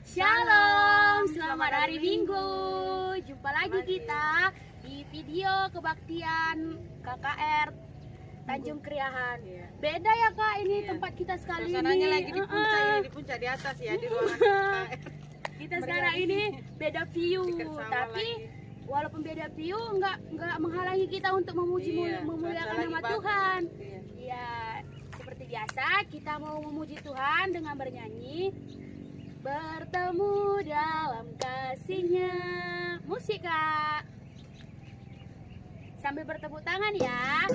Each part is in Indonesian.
Shalom, selamat hari Minggu. Jumpa lagi kita di video kebaktian KKR Tanjung Kriahan. Beda ya Kak, ini tempat kita sekali Suasananya ini. lagi di puncak, ini di puncak di atas ya, di ruangan KKR. Kita sekarang ini beda view, Dekat sawah tapi lagi. walaupun beda view nggak menghalangi kita untuk memuliakan cuaca lagi nama bagus. Tuhan. Iya. Ya, seperti biasa kita mau memuji Tuhan dengan bernyanyi. Bertemu dalam kasih-Nya. Musik Kak. Sambil bertepuk tangan ya.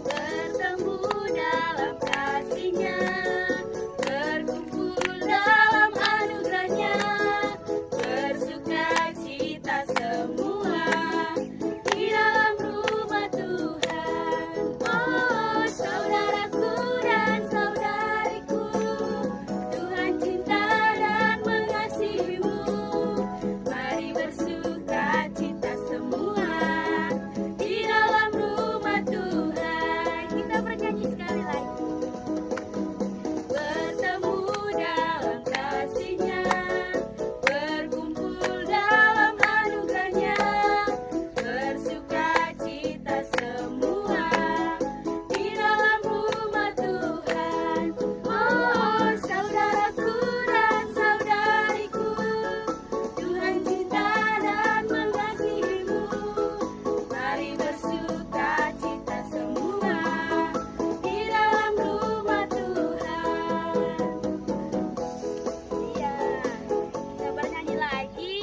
Bertemu dalam kasih-Nya, berkumpul dalam anugerah-Nya, bersuka cita semua di dalam rumah Tuhan. Oh saudaraku dan saudariku, Tuhan cinta dan mengasihimu. Mari bersuka cita semua di dalam rumah Tuhan. Kita bernyanyi sekali lagi. Bertemu dalam kasih-Nya, berkumpul dalam anugerah-Nya, bersuka cita semua di dalam rumah Tuhan. Oh saudaraku dan saudariku, Tuhan cinta dan mengasihimu. Mari bersuka cita semua di dalam rumah Tuhan. Iya, kita bernyanyi lagi.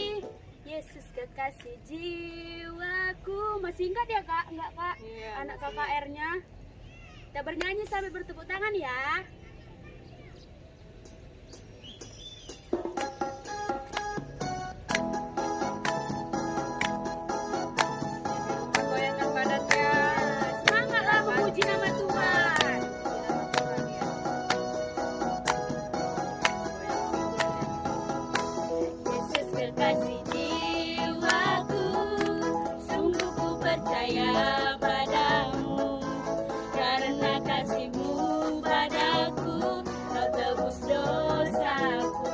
Yesus kekasih jiwaku. Masih ingat ya Kak? Enggak Kak? Iya, Anak masih. KKR-nya. Kita bernyanyi sambil bertepuk tangan ya. Goyangkan badannya. Semangatlah memuji nama Tuhan. Yesus kekasih jiwaku, sungguh ku percaya padamu, karena kasih-Mu padaku, Kau tebus dosaku.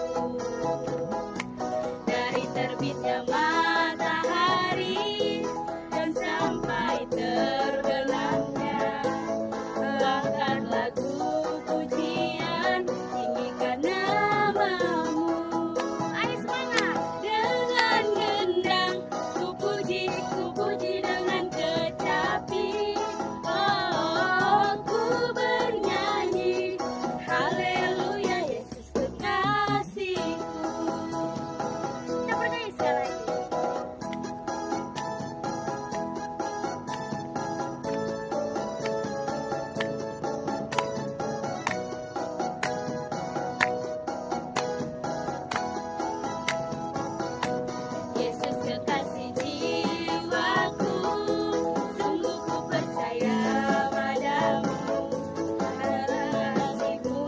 Dari terbitnya matahari dan sampai terbenamnya, angkat lagu pujian, tinggikan nama-Mu. Ayo semangat! Dengan gendang ku puji dengan kecapi. Oh, ku bernyanyi, haleluya Yesus kekasihku. Kita bernyanyi sekali lagi. Yesus kekasih jiwaku, sungguh ku percaya padamu, karena kasih-Mu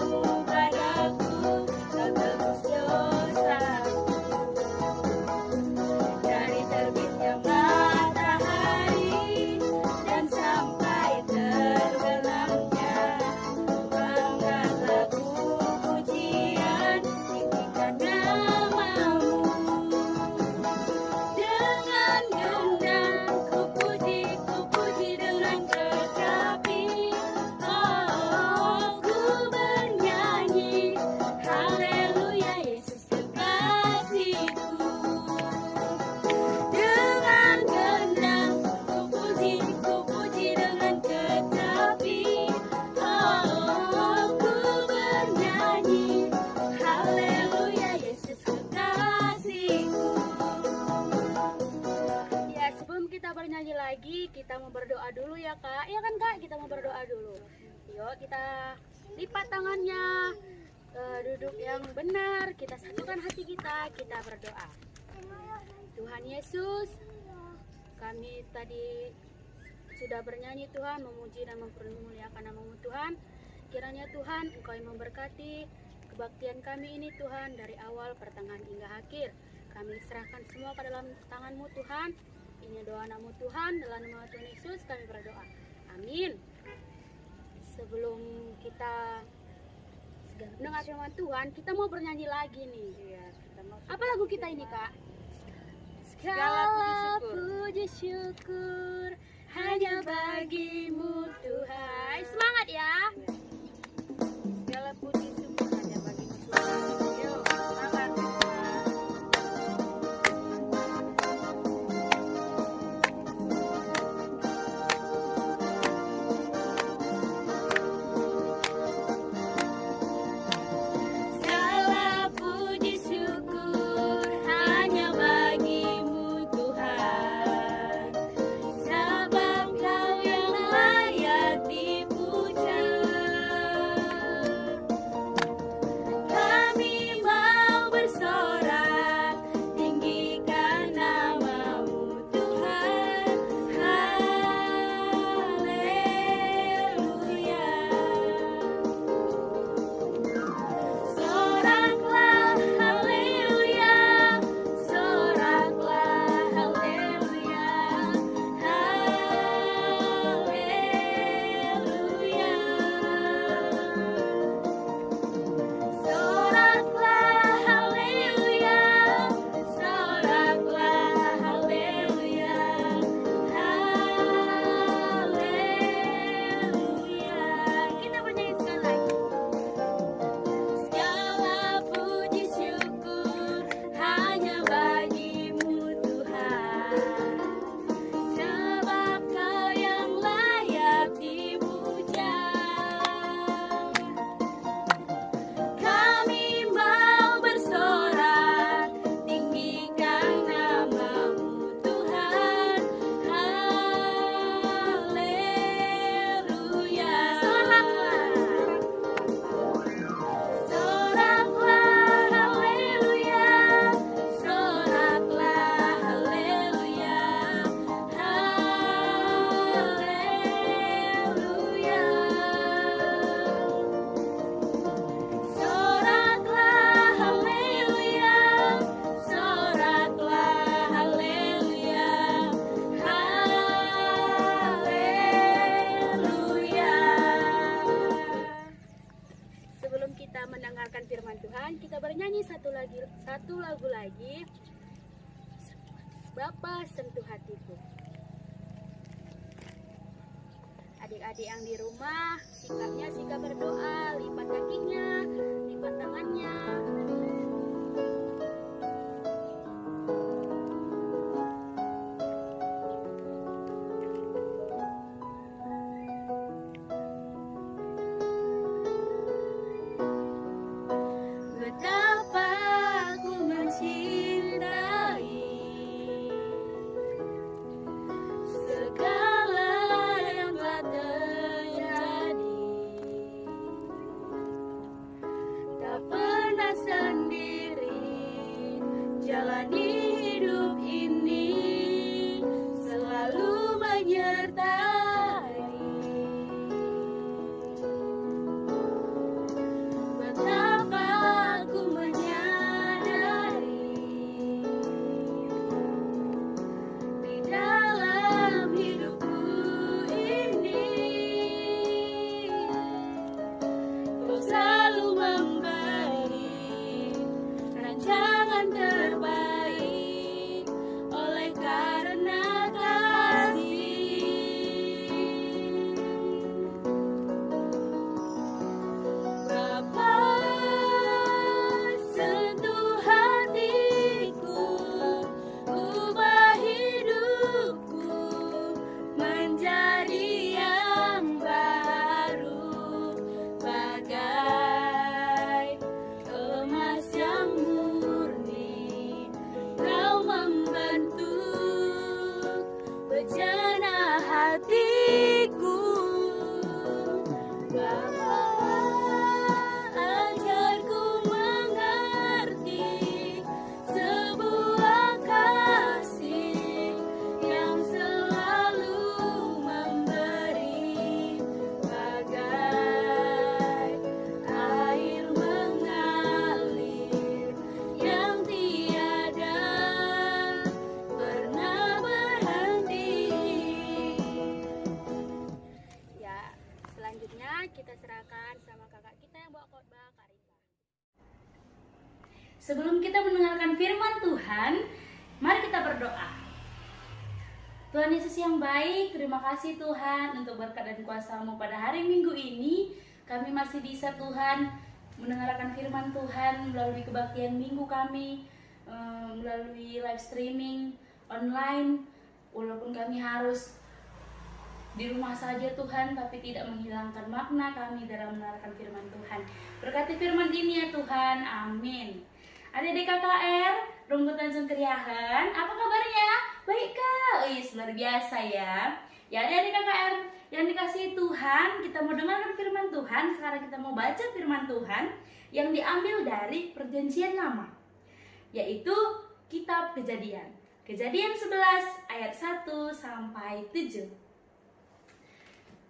padaku, Kau tebus dosaku. Dari terbitnya matahari dan sampai terbenamnya, angkat lagu pujian, tinggikan nama-Mu. Dengan gendang ku puji dengan kecapi. Oh, ku bernyanyi, haleluya Yesus kekasihku. Dengan gendang ku puji dengan kecapi. Oh, ku bernyanyi, haleluya Yesus kekasihku. Ya, sebelum kita bernyanyi lagi, kita mau berdoa dulu ya Kak. Iya kan Kak? Kita mau berdoa dulu. Yuk kita lipat tangannya, duduk yang benar, kita satukan hati kita berdoa. Tuhan Yesus, kami tadi sudah bernyanyi Tuhan, memuji dan mempermuliakan nama-Mu Tuhan. Kiranya Tuhan Engkau yang memberkati kebaktian kami ini Tuhan, dari awal, pertengahan hingga akhir. Kami serahkan semua ke dalam tangan-Mu Tuhan. Ini doa nama Tuhan, dalam nama Tuhan Yesus kami berdoa. Amin. Sebelum kita mendengar firman Tuhan, kita mau bernyanyi lagi nih. Iya, kita mau Apa lagu kita ini, Kak? Segala puji syukur hanya bagi-Mu Tuhan. Semangat ya. segala puji syukur hanya bagi-Mu Tuhan. Yuk, semangat Tuhan. Segala puji syukur hanya bagi-Mu Tuhan, sebab Kau yang layak dipuja. Kami mau bersorak, tinggikan nama-Mu Tuhan. Haleluya. Soraklah haleluya, soraklah haleluya, haleluya. Soraklah haleluya, soraklah haleluya, haleluya. Kita bernyanyi sekali lagi. Segala puji syukur hanya bagi-Mu Tuhan, sebab Kau yang layak dipuja. Kami mau bersorak, tinggikan nama-Mu Tuhan. Haleluya. Soraklah haleluya, soraklah haleluya, haleluya. Soraklah haleluya, soraklah haleluya, haleluya. Sebelum kita mendengarkan firman Tuhan, kita bernyanyi satu lagu lagi. Bapa sentuh hatiku. Adik-adik yang di rumah, sikapnya sikap berdoa, lipat kakinya, lipat tangannya. Betapa aku mencintai segala yang telah terjadi. Tak pernah sendiri jalani hidup ini, selalu menyertai. Betapa aku menyadari di dalam hidupku ini, Kau selalu memberi rancangan terbaik oleh karena kasih. Bapa, sentuh hatiku, ubah hidupku menjadi yang baru, bagai emas yang murni. Kau membentuk bejana hatiku. Bapa, ajarku mengerti sebuah kasih yang selalu Sebelum kita mendengarkan firman Tuhan, mari kita berdoa. Tuhan Yesus yang baik, terima kasih Tuhan untuk berkat dan kuasa-Mu pada hari Minggu ini. Kami masih bisa Tuhan mendengarkan firman Tuhan melalui kebaktian minggu kami, melalui live streaming online. Walaupun kami harus di rumah saja Tuhan, tapi tidak menghilangkan makna kami dalam mendengarkan firman Tuhan. Berkati firman ini ya Tuhan, amin. Adik-adik KKR, Rungkut Tanjung Keriahan, apa kabarnya? Baik Kak, luar biasa ya. Ya adik-adik KKR yang dikasihi Tuhan, kita mau dengarkan firman Tuhan. Sekarang kita mau baca firman Tuhan yang diambil dari Perjanjian Lama, yaitu kitab Kejadian. Kejadian 11 ayat 1 sampai 7.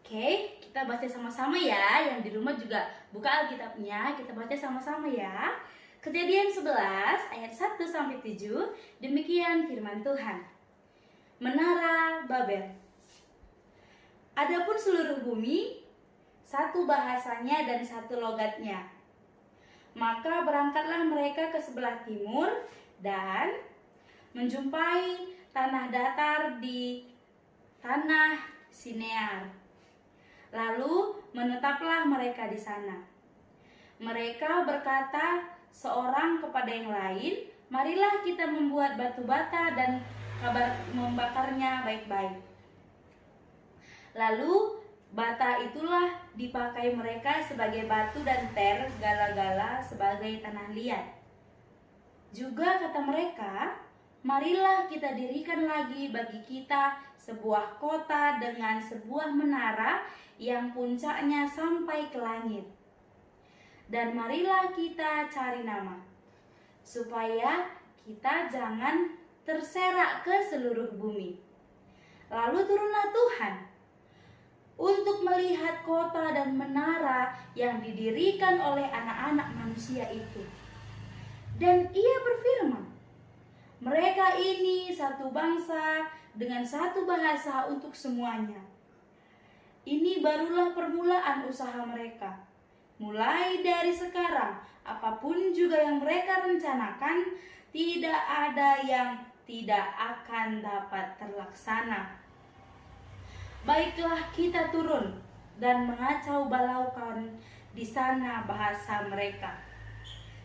Oke, kita baca sama-sama ya. Yang di rumah juga buka Alkitabnya, kita baca sama-sama ya. Kejadian 11 ayat 1 sampai 7. Demikian firman Tuhan. Menara Babel. Adapun seluruh bumi, satu bahasanya dan satu logatnya. Maka berangkatlah mereka ke sebelah timur dan menjumpai tanah datar di tanah Sinear. Lalu menetaplah mereka di sana. Mereka berkata seorang kepada yang lain, marilah kita membuat batu bata dan membakarnya baik-baik. Lalu bata itulah dipakai mereka sebagai batu dan ter gala-gala sebagai tanah liat. Juga kata mereka, marilah kita dirikan lagi bagi kita sebuah kota dengan sebuah menara yang puncaknya sampai ke langit. Dan marilah kita cari nama, supaya kita jangan terserak ke seluruh bumi. Lalu turunlah Tuhan untuk melihat kota dan menara yang didirikan oleh anak-anak manusia itu. Dan ia berfirman, mereka ini satu bangsa dengan satu bahasa untuk semuanya. Ini barulah permulaan usaha mereka. Mulai dari sekarang, apapun juga yang mereka rencanakan, tidak ada yang tidak akan dapat terlaksana. Baiklah kita turun dan mengacau balaukan di sana bahasa mereka,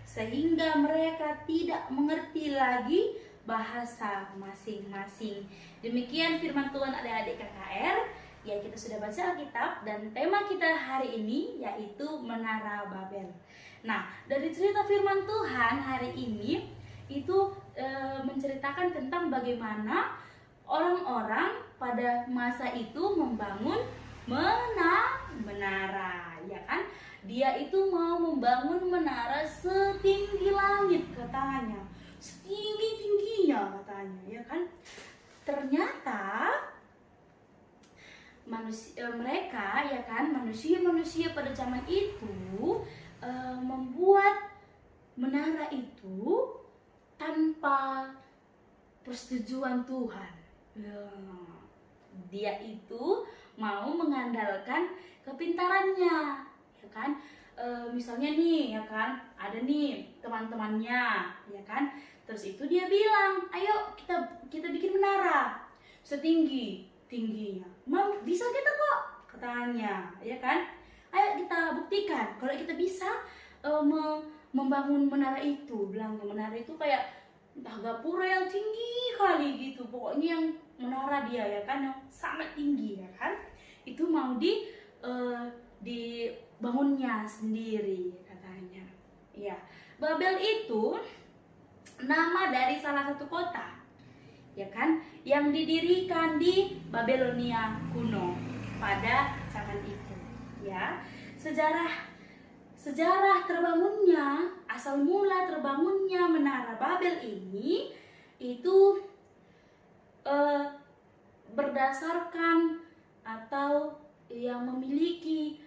sehingga mereka tidak mengerti lagi bahasa masing-masing. Demikian firman Tuhan adik-adik KKR. Ya, kita sudah baca Alkitab dan tema kita hari ini yaitu Menara Babel. Nah, dari cerita firman Tuhan hari ini itu menceritakan tentang bagaimana orang-orang pada masa itu membangun menara, ya kan? Dia itu mau membangun menara setinggi langit katanya, setinggi-tingginya katanya, ya kan? Ternyata mereka, ya kan, manusia pada zaman itu membuat menara itu tanpa persetujuan Tuhan. Dia itu mau mengandalkan kepintarannya, ya kan? Misalnya nih, ya kan, ada nih teman-temannya, ya kan? Terus itu dia bilang, ayo kita bikin menara setinggi tingginya. Bisa kita kok, katanya, ya kan? Ayo kita buktikan kalau kita bisa membangun menara itu. Bilangnya menara itu kayak entah gapura yang tinggi kali gitu, pokoknya yang menara dia, ya kan, yang sangat tinggi, ya kan? Itu mau dibangunnya sendiri katanya. Ya, Babel itu nama dari salah satu kota, ya kan, yang didirikan di Babelonia kuno pada zaman itu, ya. Sejarah terbangunnya, asal mula terbangunnya menara Babel ini itu berdasarkan atau yang memiliki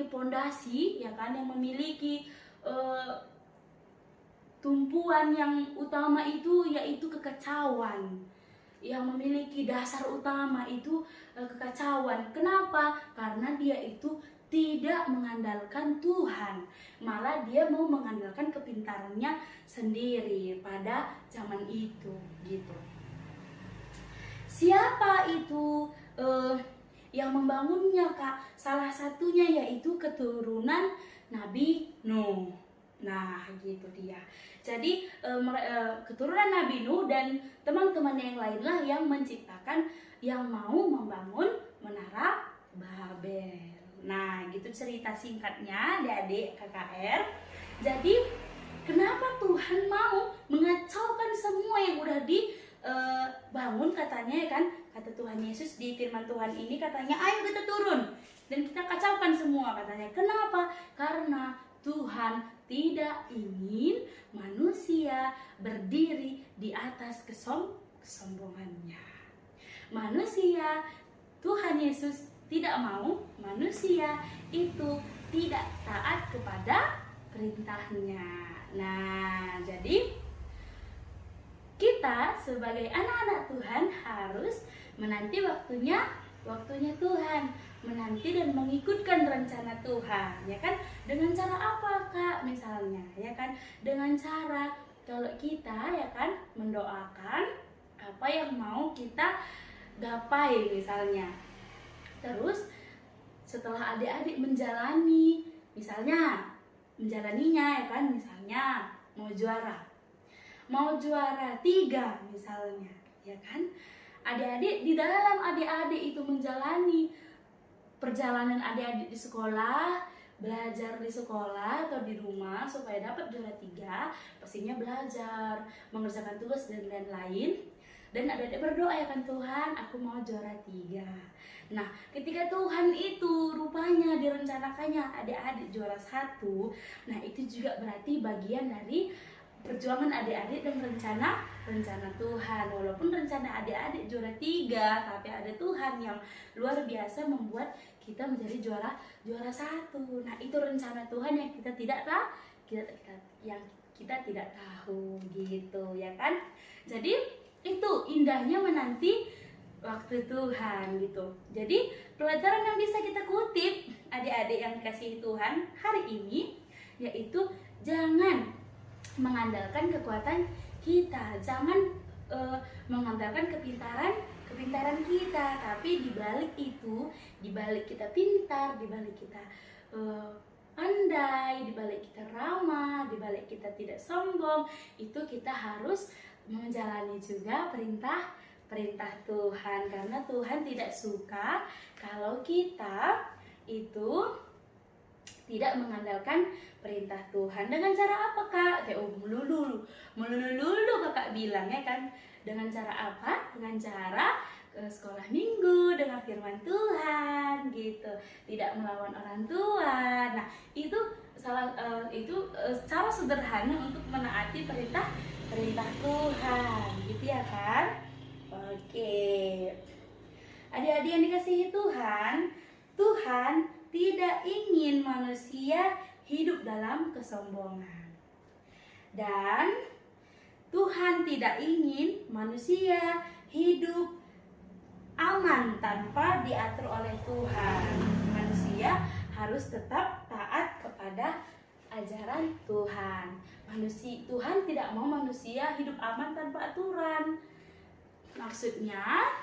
pondasi, ya kan, yang memiliki tumpuan yang utama itu yaitu kekacauan. Yang memiliki dasar utama itu kekacauan. Kenapa? Karena dia itu tidak mengandalkan Tuhan, malah dia mau mengandalkan kepintarannya sendiri pada zaman itu gitu. Siapa itu yang membangunnya, Kak? Salah satunya yaitu keturunan Nabi Nuh. Nah, gitu dia. Jadi keturunan Nabi Nuh dan teman-teman yang lainlah yang menciptakan, yang mau membangun menara Babel. Nah, gitu cerita singkatnya adik-adik KKR. Jadi, kenapa Tuhan mau mengacaukan semua yang udah dibangun katanya ya kan? Kata Tuhan Yesus di firman Tuhan ini katanya, ayo kita turun dan kita kacaukan semua katanya. Kenapa? Karena Tuhan tidak ingin manusia berdiri di atas kesombongannya. Manusia, Tuhan Yesus tidak mau manusia itu tidak taat kepada perintahnya. Nah, jadi kita sebagai anak-anak Tuhan harus menanti waktunya Tuhan, menanti dan mengikutkan rencana Tuhan, ya kan? Dengan cara apa, Kak? Misalnya, ya kan? Dengan cara kalau kita ya kan mendoakan apa yang mau kita gapai misalnya. Terus setelah adik-adik menjalaninya ya kan, misalnya mau juara 3 misalnya, ya kan, adik-adik di dalam adik-adik itu menjalani perjalanan adik-adik di sekolah, belajar di sekolah atau di rumah supaya dapat juara 3, pastinya belajar, mengerjakan tugas dan lain-lain. Dan adik-adik berdoa ya kan, Tuhan aku mau juara 3. Nah, ketika Tuhan itu rupanya direncanakannya adik-adik juara 1, nah itu juga berarti bagian dari perjuangan adik-adik dan rencana Tuhan. Walaupun rencana adik-adik juara 3, tapi ada Tuhan yang luar biasa membuat kita menjadi juara 1. Nah, itu rencana Tuhan yang kita tidak tahu gitu ya kan. Jadi itu indahnya menanti waktu Tuhan gitu. Jadi pelajaran yang bisa kita kutip adik-adik yang dikasihi Tuhan hari ini yaitu jangan mengandalkan kekuatan kita, jangan mengandalkan kepintaran kita, tapi dibalik itu, dibalik kita pintar, dibalik kita pandai, dibalik kita ramah, dibalik kita tidak sombong, itu kita harus menjalani juga perintah Tuhan, karena Tuhan tidak suka kalau kita itu tidak mengandalkan perintah Tuhan. Dengan cara apa, Kak? Melulu kakak bilang ya kan. Dengan cara apa? Dengan cara sekolah minggu, dengan firman Tuhan gitu, tidak melawan orang tua. Nah, itu cara sederhana untuk menaati perintah Tuhan gitu ya kan. Oke, adik-adik yang dikasihi Tuhan, Tuhan tidak ingin manusia hidup dalam kesombongan, dan Tuhan tidak ingin manusia hidup aman tanpa diatur oleh Tuhan. Manusia harus tetap taat kepada ajaran Tuhan. Tuhan tidak mau manusia hidup aman tanpa aturan. Maksudnya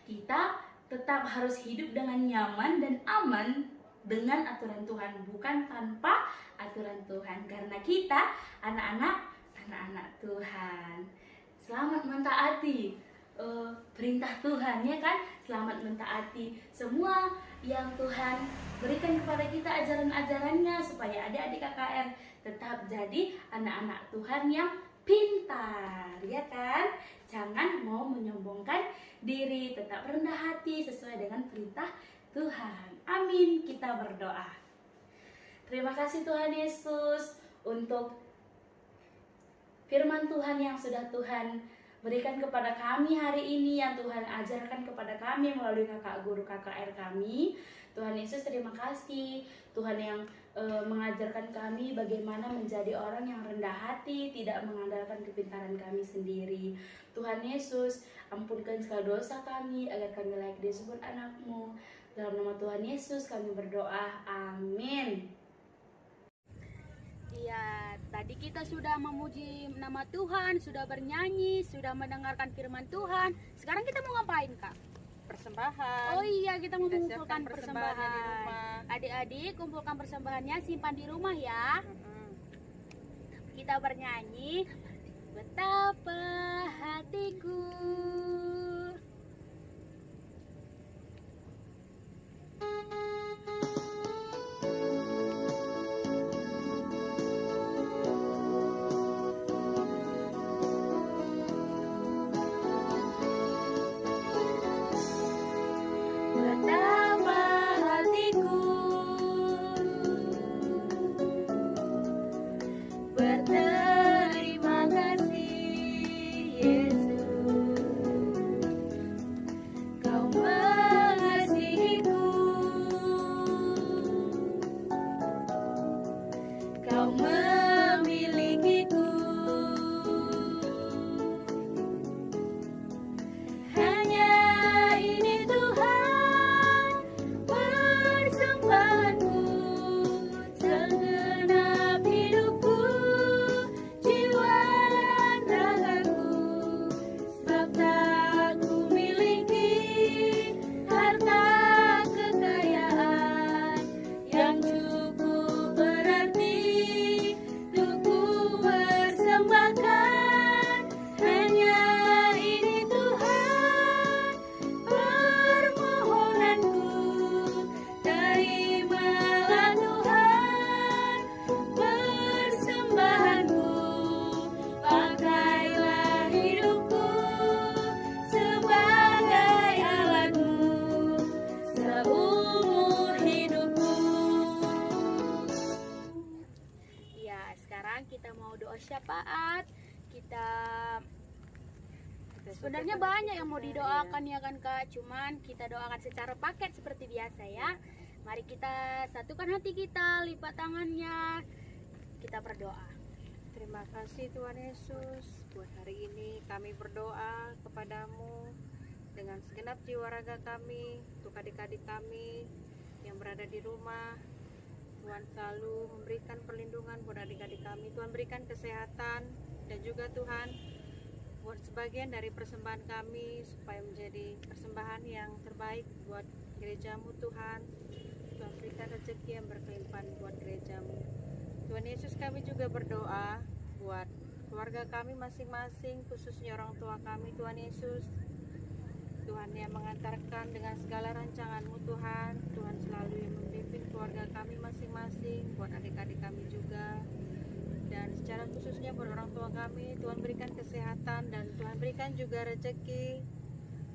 kita tetap harus hidup dengan nyaman dan aman dengan aturan Tuhan, bukan tanpa aturan Tuhan, karena kita anak-anak Tuhan. Selamat mentaati perintah Tuhan ya kan, selamat mentaati semua yang Tuhan berikan kepada kita, ajaran-ajarannya, supaya adik-adik KKR tetap jadi anak-anak Tuhan yang pintar ya kan. Jangan mau menyombongkan diri, tetap rendah hati sesuai dengan perintah Tuhan. Amin. Kita berdoa. Terima kasih Tuhan Yesus untuk firman Tuhan yang sudah Tuhan berikan kepada kami hari ini, yang Tuhan ajarkan kepada kami melalui kakak guru KKR kami. Tuhan Yesus, terima kasih Tuhan yang mengajarkan kami bagaimana menjadi orang yang rendah hati, tidak mengandalkan kepintaran kami sendiri. Tuhan Yesus, ampunkan segala dosa kami agar kami layak disebut anak-Mu. Dalam nama Tuhan Yesus kami berdoa, amin. Iya, tadi kita sudah memuji nama Tuhan, sudah bernyanyi, sudah mendengarkan firman Tuhan. Sekarang kita mau ngapain, Kak? Persembahan. Oh iya, kita mau Kita mengumpulkan siapkan persembahannya di rumah. persembahan. Adik-adik, kumpulkan persembahannya, simpan di rumah ya. Kita bernyanyi, betapa hatiku. Betapa hatiku berterima kasih Yesus, Kau mengasihiku, Kau memilikiku. Hanya ini Tuhan persembahanku, segenap hidupku, jiwa dan ragaku. Sebab tak ku miliki harta kekayaan yang cukup berarti untuk ku persembahkan. Hanya ini Tuhan permohonanku, terimalah Tuhan persembahanku, pakailah hidupku sebagai alatmu seumur hidupku. Ya, sekarang kita mau doa syafaat. Sebenarnya banyak yang mau didoakan ya kan Kak, cuman kita doakan secara paket seperti biasa ya. Mari kita satukan hati kita, lipat tangannya, kita berdoa. Terima kasih Tuhan Yesus, buat hari ini kami berdoa kepadamu dengan segenap jiwa raga kami, untuk adik-adik kami yang berada di rumah. Tuhan selalu memberikan perlindungan buat adik-adik kami. Tuhan berikan kesehatan, dan juga Tuhan buat sebagian dari persembahan kami supaya menjadi persembahan yang terbaik buat gerejamu Tuhan. Tuhan berikan rezeki yang berkelimpahan buat gerejamu. Tuhan Yesus, kami juga berdoa buat keluarga kami masing-masing, khususnya orang tua kami. Tuhan Yesus, Tuhan yang mengantarkan dengan segala rancanganmu Tuhan. Tuhan selalu yang memimpin keluarga kami masing-masing, buat adik-adik kami juga. Dan secara khususnya buat orang tua kami, Tuhan berikan kesehatan dan Tuhan berikan juga rezeki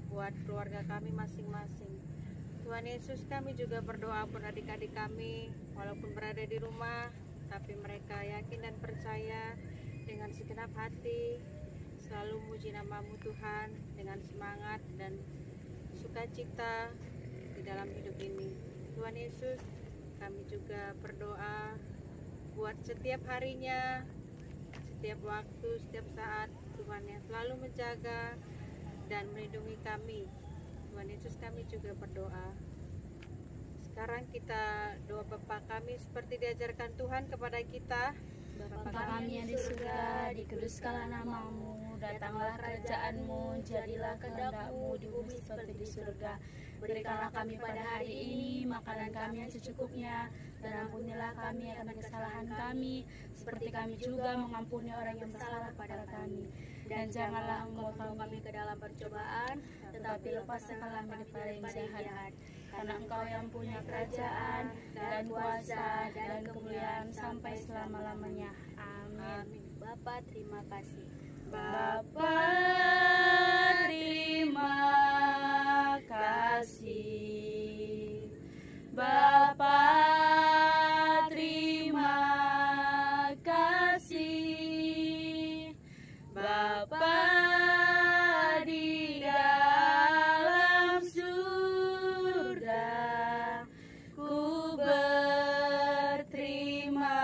buat keluarga kami masing-masing. Tuhan Yesus, kami juga berdoa buat adik-adik kami, walaupun berada di rumah, tapi mereka yakin dan percaya dengan segenap hati, selalu muji namamu Tuhan dengan semangat dan sukacita di dalam hidup ini. Tuhan Yesus, kami juga berdoa buat setiap harinya, setiap waktu, setiap saat, Tuhan yang selalu menjaga dan melindungi kami. Tuhan Yesus, kami juga berdoa. Sekarang kita doa Bapa kami seperti diajarkan Tuhan kepada kita. Bapa kami yang di surga, dikuduskanlah namamu, datanglah kerajaanmu, jadilah kehendak-Mu di bumi seperti di surga. Berikanlah kami pada hari ini makanan kami yang secukupnya, dan ampunilah kami akan kesalahan kami, seperti kami juga mengampuni orang yang bersalah pada kami. Dan janganlah Engkau membawa kami ke dalam percobaan, tetapi lepaskanlah kami daripada yang jahat. Karena Engkau yang punya kerajaan, dan kuasa, dan kemuliaan sampai selama-lamanya. Amin. Bapa, terima kasih. Bapa, terima kasih. Bapa, terima kasih. Bapa di dalam surga, ku berterima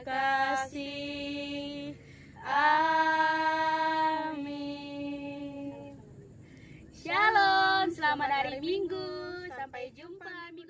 kasih. Amin. Shalom, selamat hari Minggu. Sampai Sampai jumpa minggu